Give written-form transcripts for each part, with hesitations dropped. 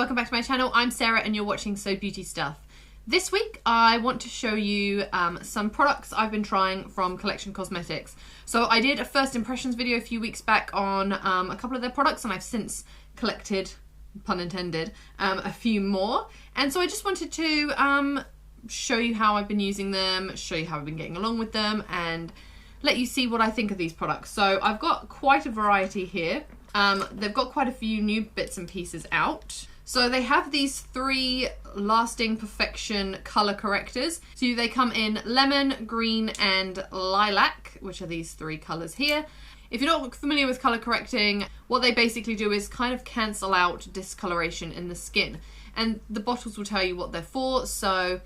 welcome back to my channel. I'm Sarah and you're watching So Beauty Stuff. This week I want to show you some products I've been trying from Collection Cosmetics. So I did a first impressions video a few weeks back on a couple of their products, and I've since collected, pun intended, a few more. And so I just wanted to show you how I've been using them, show you how I've been getting along with them, and let you see what I think of these products. So I've got quite a variety here. They've got quite a few new bits and pieces out. So they have these 3 Lasting Perfection color correctors. So they come in lemon, green, and lilac, which are these 3 colors here. If you're not familiar with color correcting, what they basically do is kind of cancel out discoloration in the skin. And the bottles will tell you what they're for. So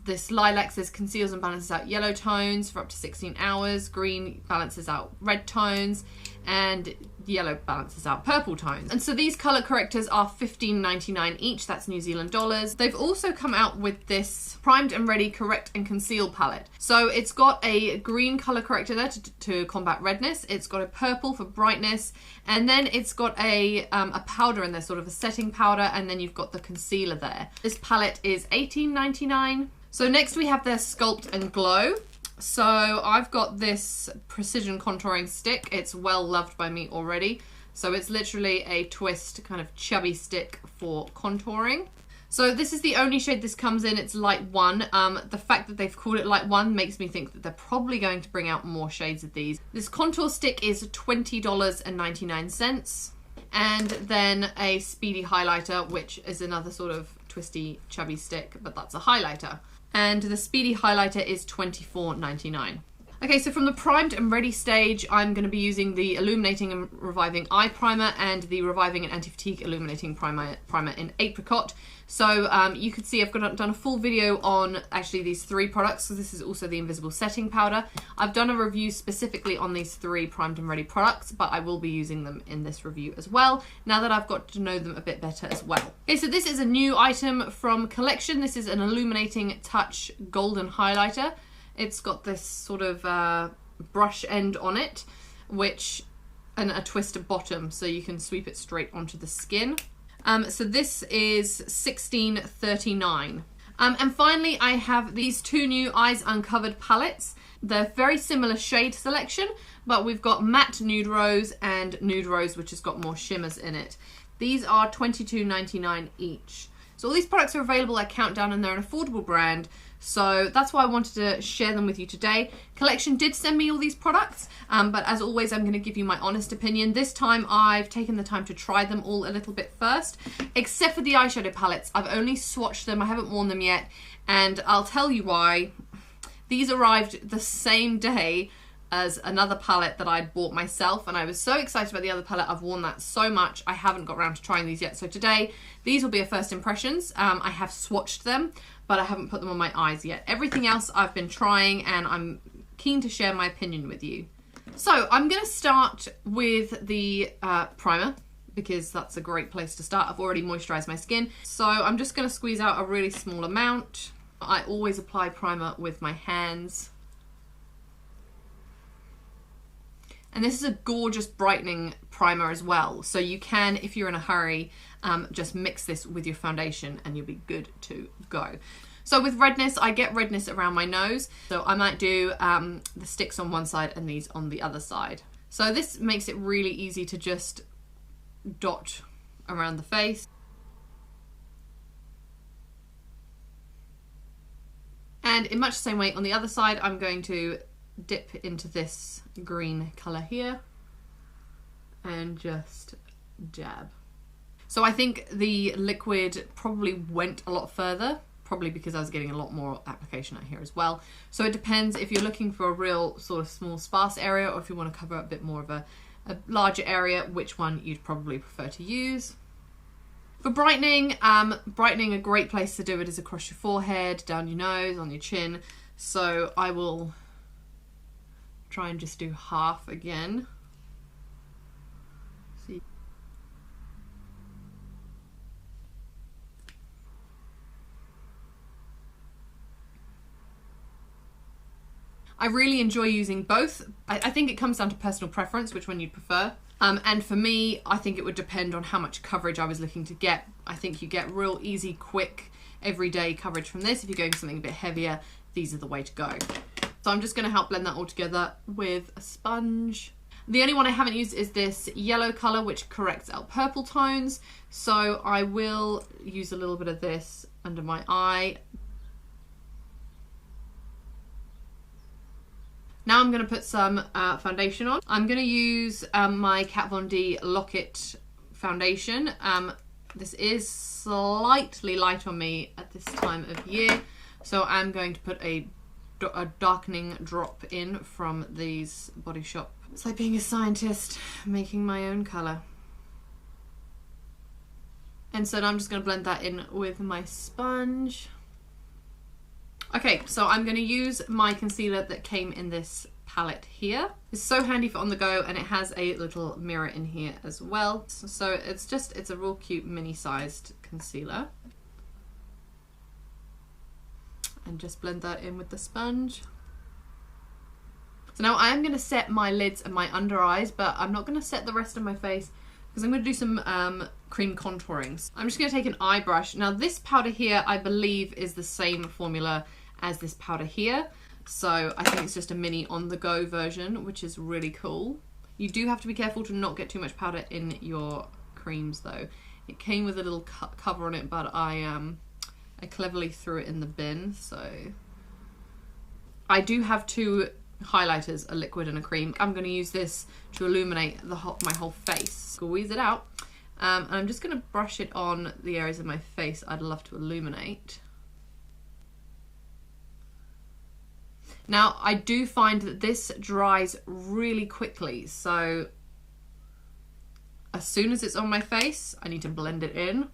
this lilac says conceals and balances out yellow tones for up to 16 hours. Green balances out red tones, and yellow balances out purple tones. And so these color correctors are $15.99 each. That's New Zealand dollars. They've also come out with this Primed and Ready Correct and Conceal palette. So it's got a green color corrector there to combat redness. It's got a purple for brightness, and then it's got a powder in there, sort of a setting powder, and then you've got the concealer there. This palette is $18.99. So next we have their Sculpt and Glow. So I've got this precision contouring stick. It's well loved by me already. So it's literally a twist kind of chubby stick for contouring. So this is the only shade this comes in. It's light 1. The fact that they've called it light 1 makes me think that they're probably going to bring out more shades of these. This contour stick is $20.99. And then a speedy highlighter, which is another sort of twisty chubby stick, but that's a highlighter. And the speedy highlighter is $24.99. Okay, so from the primed and ready stage, I'm going to be using the Illuminating and Reviving Eye Primer and the Reviving and Anti-Fatigue Illuminating Primer in Apricot. So you could see I've done a full video on actually these 3 products. So this is also the Invisible Setting Powder. I've done a review specifically on these 3 primed and ready products, but I will be using them in this review as well, now that I've got to know them a bit better as well. Okay, so this is a new item from Collection. This is an Illuminating Touch Golden Highlighter. It's got this sort of brush end on it, and a twisted bottom, so you can sweep it straight onto the skin. So this is $16.39. And finally, I have these 2 new Eyes Uncovered palettes. They're very similar shade selection, but we've got Matte Nude Rose and Nude Rose, which has got more shimmers in it. These are $22.99 each. So all these products are available at Countdown, and they're an affordable brand. So that's why I wanted to share them with you today. Collection did send me all these products, but as always, I'm going to give you my honest opinion. This time I've taken the time to try them all a little bit first, except for the eyeshadow palettes. I've only swatched them, I haven't worn them yet, and I'll tell you why. These arrived the same day as another palette that I'd bought myself, and I was so excited about the other palette. I've worn that so much. I haven't got around to trying these yet. So today, these will be a first impressions. I have swatched them, but I haven't put them on my eyes yet. Everything else I've been trying, and I'm keen to share my opinion with you. So I'm going to start with the primer, because that's a great place to start. I've already moisturized my skin. So I'm just going to squeeze out a really small amount. I always apply primer with my hands. And this is a gorgeous brightening primer as well. So you can, if you're in a hurry, just mix this with your foundation and you'll be good to go. So with redness, I get redness around my nose. So I might do the sticks on one side and these on the other side. So this makes it really easy to just dot around the face. And in much the same way on the other side, I'm going to dip into this green color here and just dab. So I think the liquid probably went a lot further, probably because I was getting a lot more application out here as well. So it depends if you're looking for a real sort of small sparse area, or if you want to cover a bit more of a larger area, which one you'd probably prefer to use. For brightening, a great place to do it is across your forehead, down your nose, on your chin. So I will try and just do half again. See. I really enjoy using both. I think it comes down to personal preference, which one you'd prefer. And for me, I think it would depend on how much coverage I was looking to get. I think you get real easy, quick, everyday coverage from this. If you're going something a bit heavier, these are the way to go. So I'm just going to help blend that all together with a sponge. The only one I haven't used is this yellow colour, which corrects out purple tones. So I will use a little bit of this under my eye. Now I'm going to put some foundation on. I'm going to use my Kat Von D Lock-It foundation. This is slightly light on me at this time of year, so I'm going to put a darkening drop in from these Body Shop. It's like being a scientist, making my own colour. And so now I'm just going to blend that in with my sponge. Okay, so I'm going to use my concealer that came in this palette here. It's so handy for on the go, and it has a little mirror in here as well. So it's a real cute mini-sized concealer. And just blend that in with the sponge. So now I am going to set my lids and my under eyes, but I'm not going to set the rest of my face because I'm going to do some cream contouring. So I'm just going to take an eye brush. Now this powder here, I believe, is the same formula as this powder here. So I think it's just a mini on-the-go version, which is really cool. You do have to be careful to not get too much powder in your creams though. It came with a little cover on it, but I cleverly threw it in the bin. So I do have two highlighters, a liquid and a cream. I'm going to use this to illuminate my whole face. Squeeze it out. And I'm just going to brush it on the areas of my face I'd love to illuminate. Now, I do find that this dries really quickly, so as soon as it's on my face, I need to blend it in,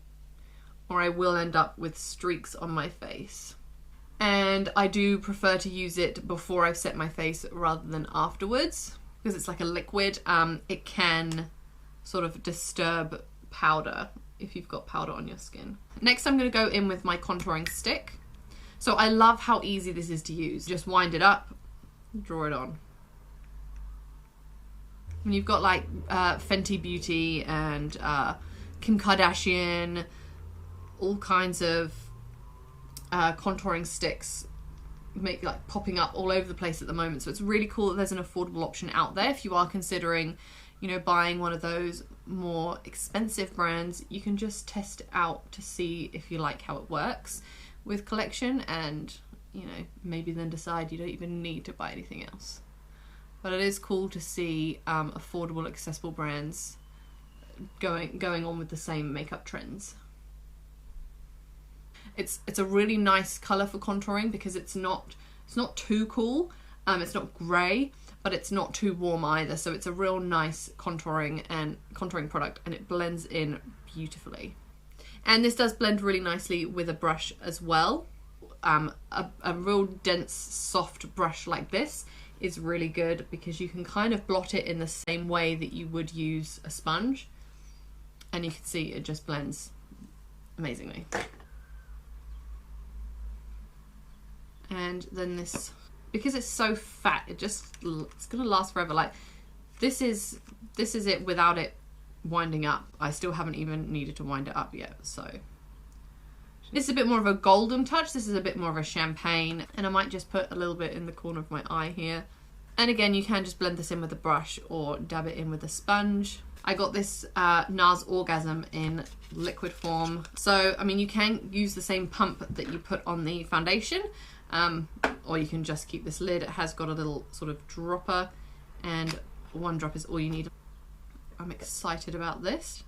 or I will end up with streaks on my face. And I do prefer to use it before I've set my face rather than afterwards, because it's like a liquid. It can sort of disturb powder if you've got powder on your skin. Next, I'm going to go in with my contouring stick. So I love how easy this is to use. Just wind it up, draw it on. When you've got like Fenty Beauty and Kim Kardashian, all kinds of contouring sticks like popping up all over the place at the moment. So it's really cool that there's an affordable option out there. If you are considering, you know, buying one of those more expensive brands, you can just test it out to see if you like how it works with collection, and you know, maybe then decide you don't even need to buy anything else. But it is cool to see affordable, accessible brands going on with the same makeup trends. It's a really nice colour for contouring because it's not too cool, it's not grey, but it's not too warm either. So it's a real nice contouring product, and it blends in beautifully. And this does blend really nicely with a brush as well. A real dense, soft brush like this is really good because you can kind of blot it in the same way that you would use a sponge. And you can see it just blends amazingly. And then this, because it's so fat, it's gonna last forever. Like this is it without it winding up. I still haven't even needed to wind it up yet. So this is a bit more of a golden touch. This is a bit more of a champagne, and I might just put a little bit in the corner of my eye here. And again, you can just blend this in with a brush or dab it in with a sponge. I got this NARS Orgasm in liquid form. So, I mean, you can use the same pump that you put on the foundation, or you can just keep this lid. It has got a little sort of dropper, and one drop is all you need. I'm excited about this.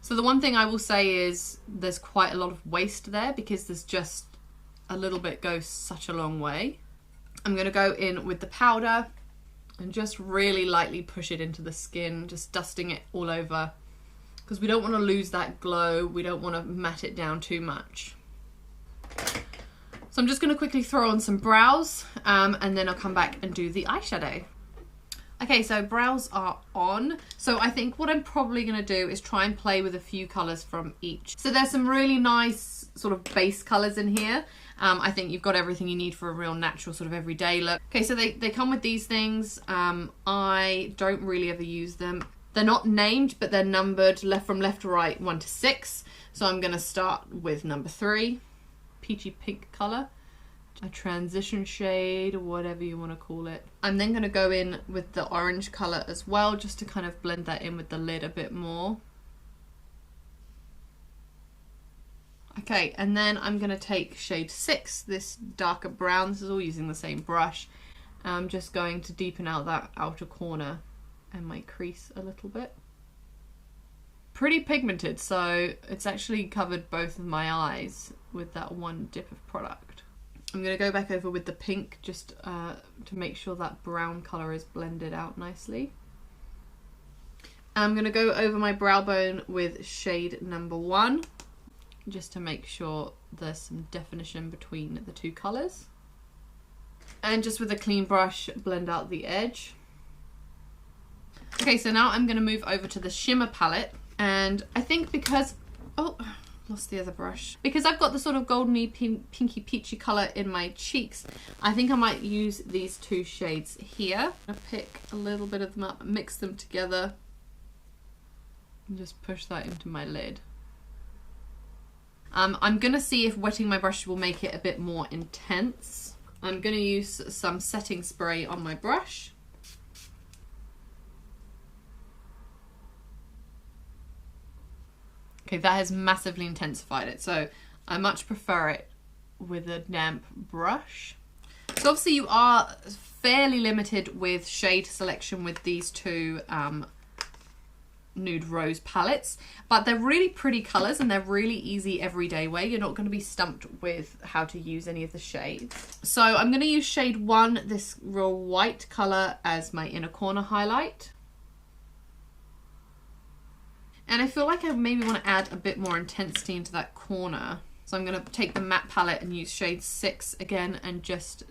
So the one thing I will say is there's quite a lot of waste there because there's just a little bit goes such a long way. I'm going to go in with the powder and just really lightly push it into the skin, just dusting it all over because we don't want to lose that glow. We don't want to matte it down too much. So I'm just going to quickly throw on some brows and then I'll come back and do the eyeshadow. Okay, so brows are on. So I think what I'm probably going to do is try and play with a few colours from each. So there's some really nice sort of base colors in here, I think you've got everything you need for a real natural sort of everyday look. Okay, so they come with these things. I don't really ever use them. They're not named, but they're numbered from left to right, 1 to 6. So I'm going to start with number 3, peachy pink color, a transition shade, or whatever you want to call it. I'm then going to go in with the orange color as well, just to kind of blend that in with the lid a bit more. Okay, and then I'm going to take shade 6, this darker brown. This is all using the same brush. I'm just going to deepen out that outer corner and my crease a little bit. Pretty pigmented, so it's actually covered both of my eyes with that one dip of product. I'm going to go back over with the pink just to make sure that brown colour is blended out nicely. I'm going to go over my brow bone with shade number 1 just to make sure there's some definition between the two colours. And just with a clean brush, blend out the edge. Okay, so now I'm going to move over to the shimmer palette, and I think because, oh, lost the other brush. Because I've got the sort of goldeny pinky peachy colour in my cheeks, I think I might use these 2 shades here. I'm going to pick a little bit of them up, mix them together, and just push that into my lid. I'm going to see if wetting my brush will make it a bit more intense. I'm going to use some setting spray on my brush. Okay, that has massively intensified it, so I much prefer it with a damp brush. So obviously you are fairly limited with shade selection with these 2 nude rose palettes, but they're really pretty colours and they're really easy everyday wear. You're not going to be stumped with how to use any of the shades. So I'm going to use shade 1, this real white colour, as my inner corner highlight. And I feel like I maybe want to add a bit more intensity into that corner. So I'm going to take the matte palette and use shade 6 again and just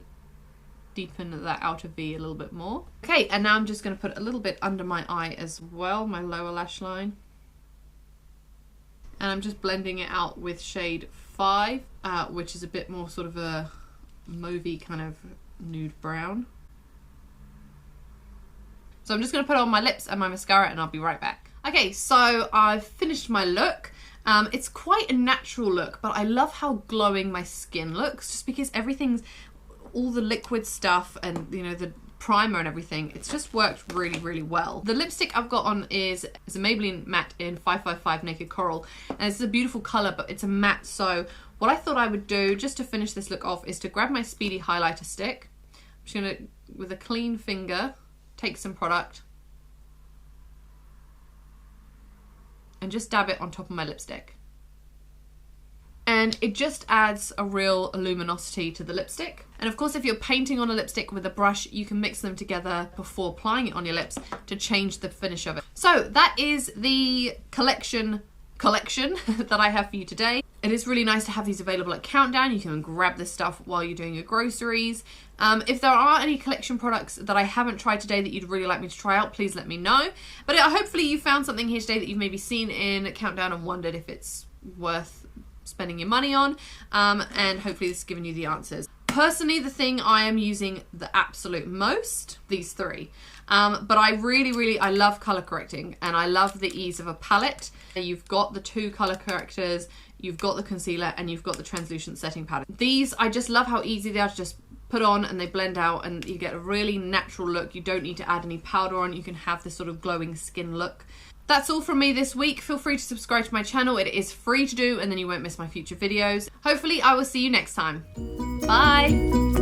deepen that outer V a little bit more. Okay, and now I'm just going to put a little bit under my eye as well, my lower lash line. And I'm just blending it out with shade 5, which is a bit more sort of a mauvey kind of nude brown. So I'm just going to put on my lips and my mascara and I'll be right back. Okay, so I've finished my look. It's quite a natural look, but I love how glowing my skin looks, just because everything's, all the liquid stuff and, you know, the primer and everything, it's just worked really, really well. The lipstick I've got on is a Maybelline matte in 555 Naked Coral, and it's a beautiful colour, but it's a matte. So what I thought I would do, just to finish this look off, is to grab my Speedy highlighter stick. I'm just going to, with a clean finger, take some product and just dab it on top of my lipstick. And it just adds a real luminosity to the lipstick. And of course, if you're painting on a lipstick with a brush, you can mix them together before applying it on your lips to change the finish of it. So that is the collection that I have for you today. It is really nice to have these available at Countdown. You can grab this stuff while you're doing your groceries. If there are any collection products that I haven't tried today that you'd really like me to try out, please let me know. But hopefully you found something here today that you've maybe seen in Countdown and wondered if it's worth spending your money on, and hopefully this has given you the answers. Personally, the thing I am using the absolute most, these 3. But I love colour correcting, and I love the ease of a palette. You've got the 2 colour correctors, you've got the concealer, and you've got the translucent setting powder. These, I just love how easy they are to just put on and they blend out, and you get a really natural look. You don't need to add any powder on. You can have this sort of glowing skin look. That's all from me this week. Feel free to subscribe to my channel. It is free to do, and then you won't miss my future videos. Hopefully I will see you next time. Bye!